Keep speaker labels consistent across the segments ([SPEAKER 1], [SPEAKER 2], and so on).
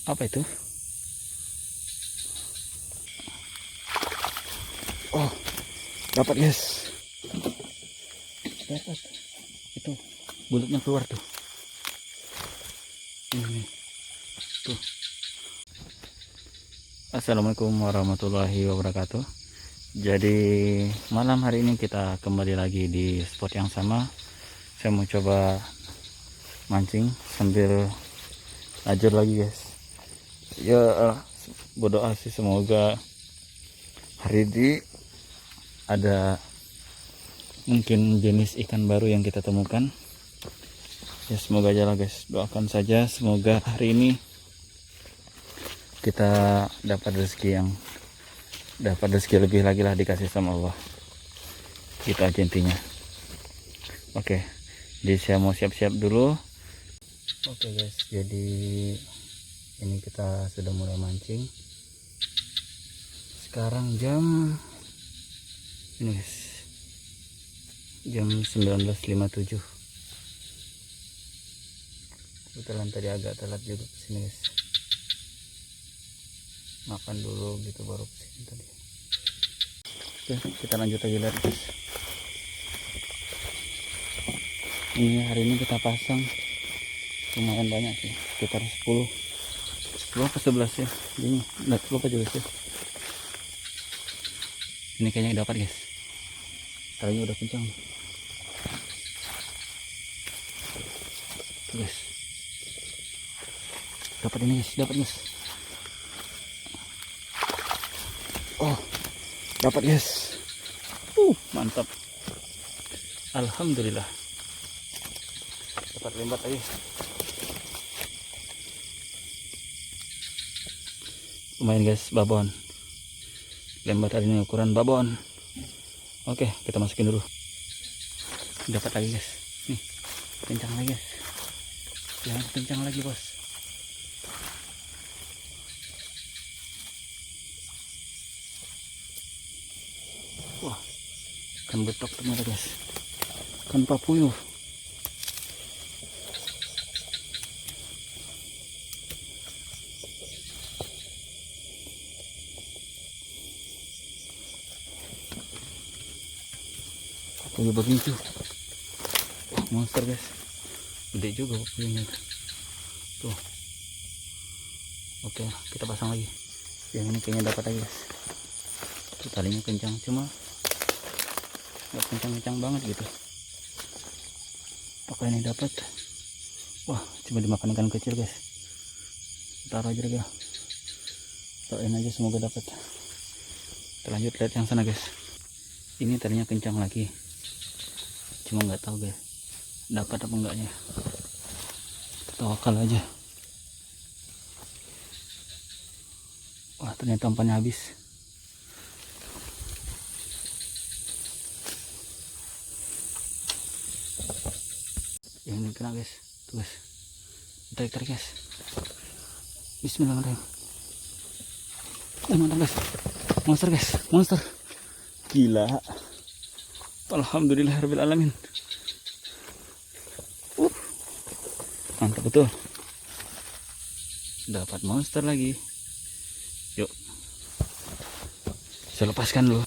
[SPEAKER 1] Apa itu? Oh, dapat guys. Dapat. Itu bulutnya keluar tuh. Ini tuh. Assalamualaikum warahmatullahi wabarakatuh. Jadi malam hari ini kita kembali lagi di spot yang sama. Saya mau coba mancing sambil ajar lagi guys. Ya berdoa sih semoga hari ini ada mungkin jenis ikan baru yang kita temukan. Ya semoga aja lah guys, doakan saja semoga hari ini kita dapat rezeki lebih lagi lah, dikasih sama Allah. Itu aja intinya. Oke, jadi saya mau siap-siap dulu. Oke guys, jadi ini kita sudah mulai mancing. Sekarang jam ini guys, jam 19.57. Kebetulan tadi agak telat juga kesini guys, makan dulu gitu baru kesini tadi. Oke, kita lanjut lagi lihat guys. Ini hari ini kita pasang lumayan banyak sih, sekitar 10 ke 11 ya. Ini enggak lupa juga sih. Ini kayaknya dapat guys, talinya udah kencang tuh guys. Dapat ini guys, dapat guys. Oh, dapat guys. Mantap. Alhamdulillah. Dapat lembat lagi. Lumayan guys, babon. Lembat hari ini ukuran babon. Oke, kita masukin dulu. Dapat lagi guys. Nih, kencang lagi guys. Jangan kencang lagi bos. Wah, ikan betok ternyata guys. Ikan papuyuh. Papuyuh begitu. Monster guys. Gede juga papuyuhnya tuh. Oke, kita pasang lagi. Yang ini kayaknya dapat lagi guys. Tuh, talinya kencang, cuma nggak kencang-kencang banget gitu. Apakah ini dapat? Wah, cuma dimakan ikan kecil guys. Taruh aja lagi. Taruhin aja, semoga dapat. Kita lanjut lihat yang sana guys. Ini tadinya kencang lagi, cuma nggak tahu guys dapat apa enggaknya. Tawakal aja. Wah, ternyata umpannya habis. Yang ini kena guys, tuh guys. Tarik guys. Bismillahirrahmanirrahim. Mantap guys. Monster guys, monster. Gila. Alhamdulillahirabbil alamin. Mantap betul. Dapat monster lagi. Yuk. Saya lepaskan dulu.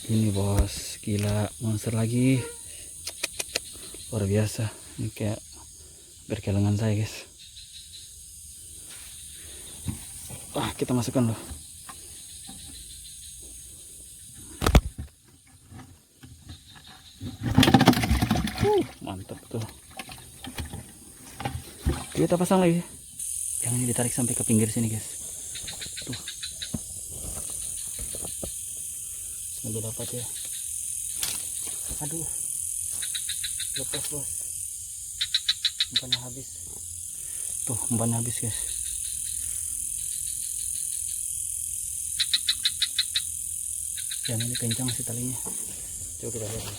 [SPEAKER 1] Ini bos, gila, monster lagi. Luar biasa. Ini kayak berkelengan saya guys. Wah, kita masukkan loh. Mantap tuh. Kita pasang lagi. Yang ini ditarik sampai ke pinggir sini guys. Tuh. Semoga dapat ya. Aduh. Lepas bos. Umpannya habis. Tuh, umpannya habis guys. Yang ini kencang sih talinya. Coba kita lihat.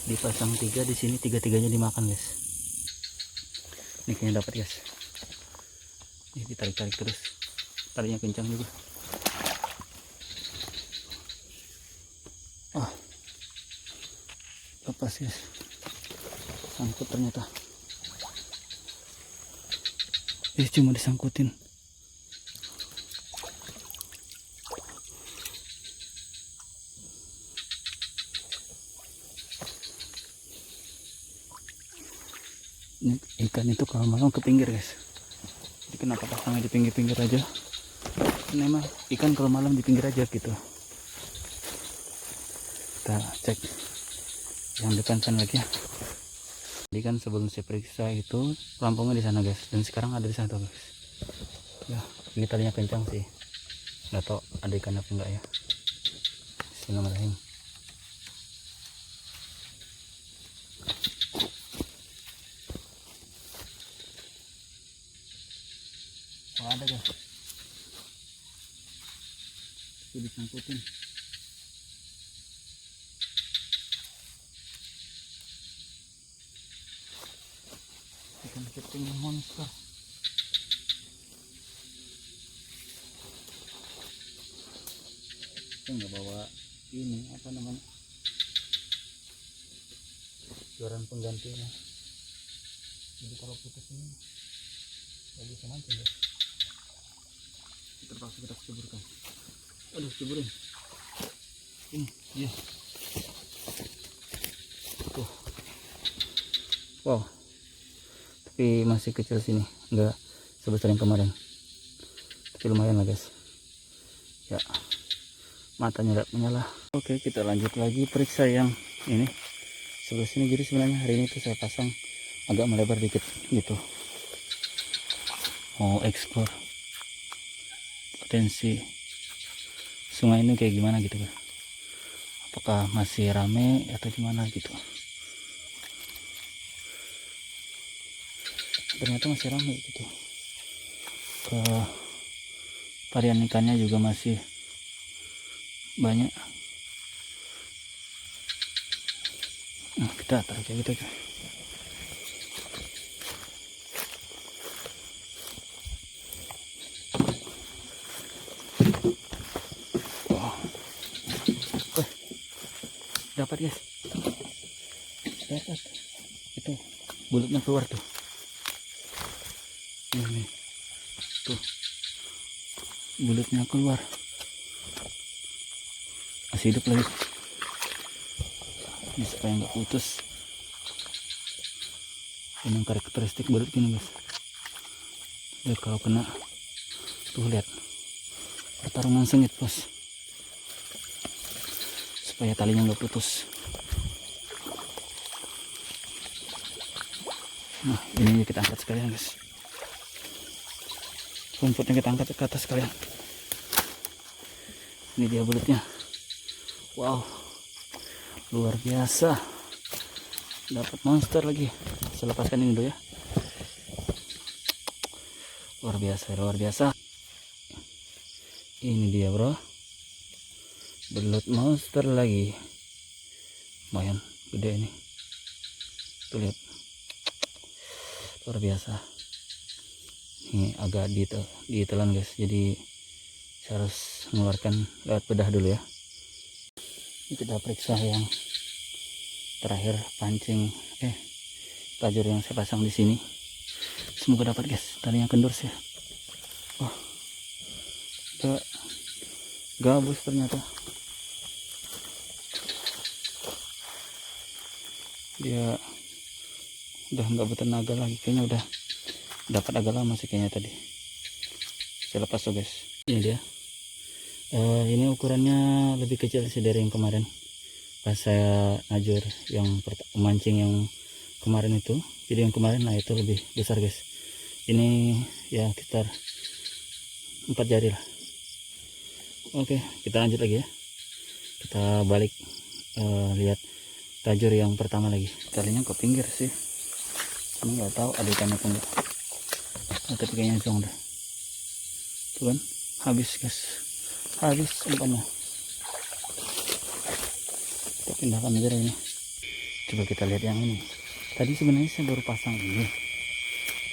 [SPEAKER 1] dipasang 3 di sini, 3-3-nya dimakan guys. Ini kayaknya dapat guys. Ini ditarik-tarik terus, talinya kencang juga. Ah, lepas guys, sangkut ternyata. Cuma disangkutin. Ini ikan itu kalau malam ke pinggir guys. Jadi kenapa pasangnya di pinggir-pinggir aja? Ini emang ikan kalau malam di pinggir aja gitu. Kita cek yang depan sana lagi ya. Jadi kan sebelum saya periksa itu pelampungnya di sana guys, dan sekarang ada di sana tuh guys. Ya, ini talinya kencang sih. Nggak tahu ada ikan apa enggak ya. Bismillahirrahmanirrahim. Oh, ada guys. Itu disangkutin. Ikan kepiting monster. Saya nggak bawa ini apa namanya, joran penggantinya. Jadi kalau putus ini nggak bisa mancing guys. Terpaksa kita ceburkan. Aduh, ceburin. Ini iya. Tuh. Wow, tapi masih kecil sini, nggak sebesar yang kemarin, tapi lumayan lah guys ya, matanya tidak menyala. Oke, kita lanjut lagi periksa yang ini sebelah sini. Jadi sebenarnya hari ini tuh saya pasang agak melebar dikit gitu, mau explore potensi sungai ini kayak gimana gitu kan, apakah masih rame atau gimana gitu. Ternyata masih ramai gitu. Varian ikannya juga masih banyak. Nah, kita tarik kayak gitu aja. Wow. Dapat guys, dapat. Itu bulutnya keluar tuh. Ini tuh bulutnya keluar, masih hidup lagi. Ini supaya nggak putus. Ini karakteristik bulut gini guys. Lihat kalau kena tuh, lihat pertarungan sengit bos, supaya talinya nggak putus. Nah, ini kita angkat sekalian guys, rumputnya kita angkat ke atas sekalian. Ini dia bulutnya. Wow, luar biasa, dapat monster lagi. Saya lepaskan ini dulu ya. Luar biasa, luar biasa. Ini dia bro, belut monster lagi, lumayan gede ini. Tuh lihat, luar biasa. Ini agak ditelan guys, jadi saya harus mengeluarkan lewat bedah dulu ya. Ini kita periksa yang terakhir pancing tajur yang saya pasang di sini. Semoga dapat guys, talinya kendur sih. Wah, gabus ternyata. Dia udah nggak bertenaga lagi, kayaknya udah dapat agak lama sih kayaknya tadi. Saya lepas tuh guys. Ini dia. Ini ukurannya lebih kecil sih dari yang kemarin pas saya najur yang mancing yang kemarin itu. Jadi yang kemarin nah itu lebih besar guys. Ini ya sekitar 4 jari lah. Oke, kita lanjut lagi ya. Kita balik lihat tajur yang pertama lagi. Talinya ke pinggir sih, cuma nggak tahu ada ikan apa enggak. Nah, tapi kayaknya zong dah. Tuh kan, habis guys, habis umpannya. Kita pindahkan aja ini. Coba kita lihat yang ini. Tadi sebenarnya saya baru pasang ini,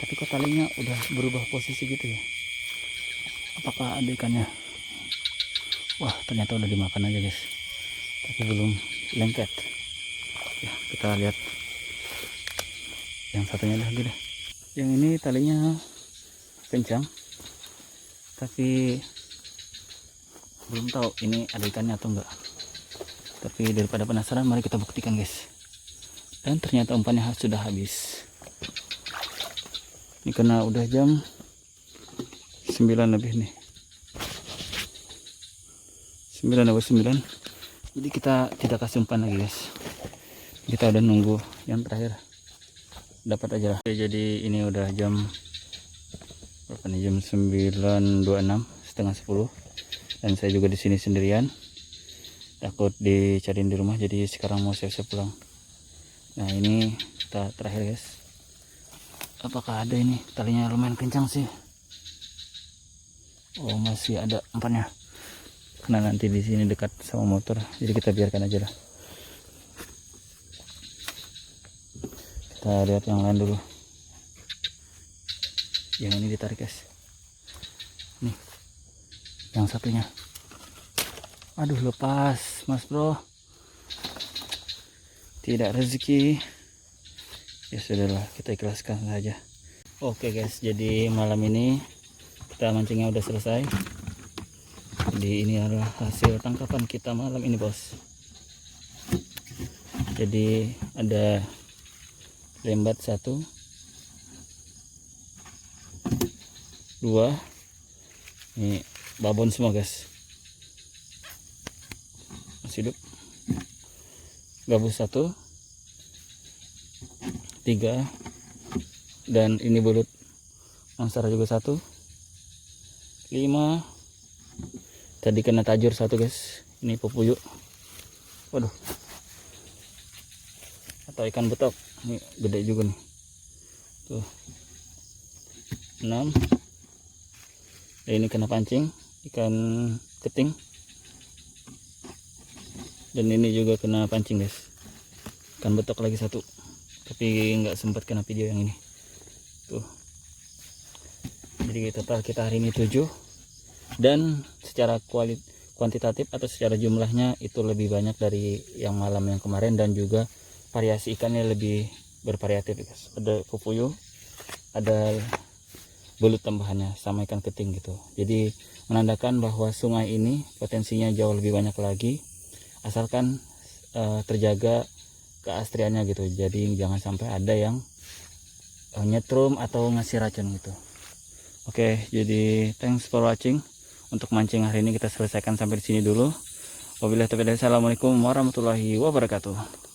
[SPEAKER 1] tapi kok talinya udah berubah posisi gitu ya. Apakah ada ikannya? Wah, ternyata udah dimakan aja guys, tapi belum lengket ya. Kita lihat yang satunya lagi deh. Yang ini talinya kencang, tapi belum tahu ini ada ikannya atau enggak. Tapi daripada penasaran, mari kita buktikan guys. Dan ternyata umpannya sudah habis. Ini karena udah jam 9 lebih nih, 9:09. Jadi kita tidak kasih umpan lagi guys, kita udah nunggu yang terakhir dapat aja lah. Oke, jadi ini udah jam berapa nih, jam 9:26, setengah 10, dan saya juga di sini sendirian, takut dicariin di rumah, jadi sekarang mau siap-siap pulang. Nah, ini kita terakhir guys. Apakah ada ini? Talinya lumayan kencang sih. Oh, masih ada umpannya. Karena nanti di sini dekat sama motor, jadi kita biarkan aja lah. Kita lihat yang lain dulu. Yang ini ditarik guys. Nih, yang satunya. Aduh, lepas mas bro. Tidak rezeki. Ya sudahlah, kita ikhlaskan saja. Oke guys, jadi malam ini kita mancingnya udah selesai. Jadi ini adalah hasil tangkapan kita malam ini bos. Jadi ada lembat 1, 2, ini babon semua guys, masih hidup. Gabus 1, 3, dan ini belut mangsara juga 1, 5. Tadi kena tajur 1 guys, ini pepuyuk. Waduh, atau ikan betok, ini gede juga nih tuh, 6. Dan ini kena pancing ikan keting, dan ini juga kena pancing guys, ikan betok lagi 1, tapi nggak sempat kena video yang ini tuh. Jadi total kita hari ini 7, dan secara kuantitatif atau secara jumlahnya itu lebih banyak dari yang malam yang kemarin, dan juga variasi ikannya lebih bervariatif guys. Ada pepuyuh, ada belut tambahannya, sama ikan keting gitu. Jadi menandakan bahwa sungai ini potensinya jauh lebih banyak lagi, asalkan terjaga keasriannya gitu. Jadi jangan sampai ada yang nyetrum atau ngasih racun gitu. Oke, jadi thanks for watching. Untuk mancing hari ini kita selesaikan sampai di sini dulu. Wabillahi taufiq. Assalamualaikum warahmatullahi wabarakatuh.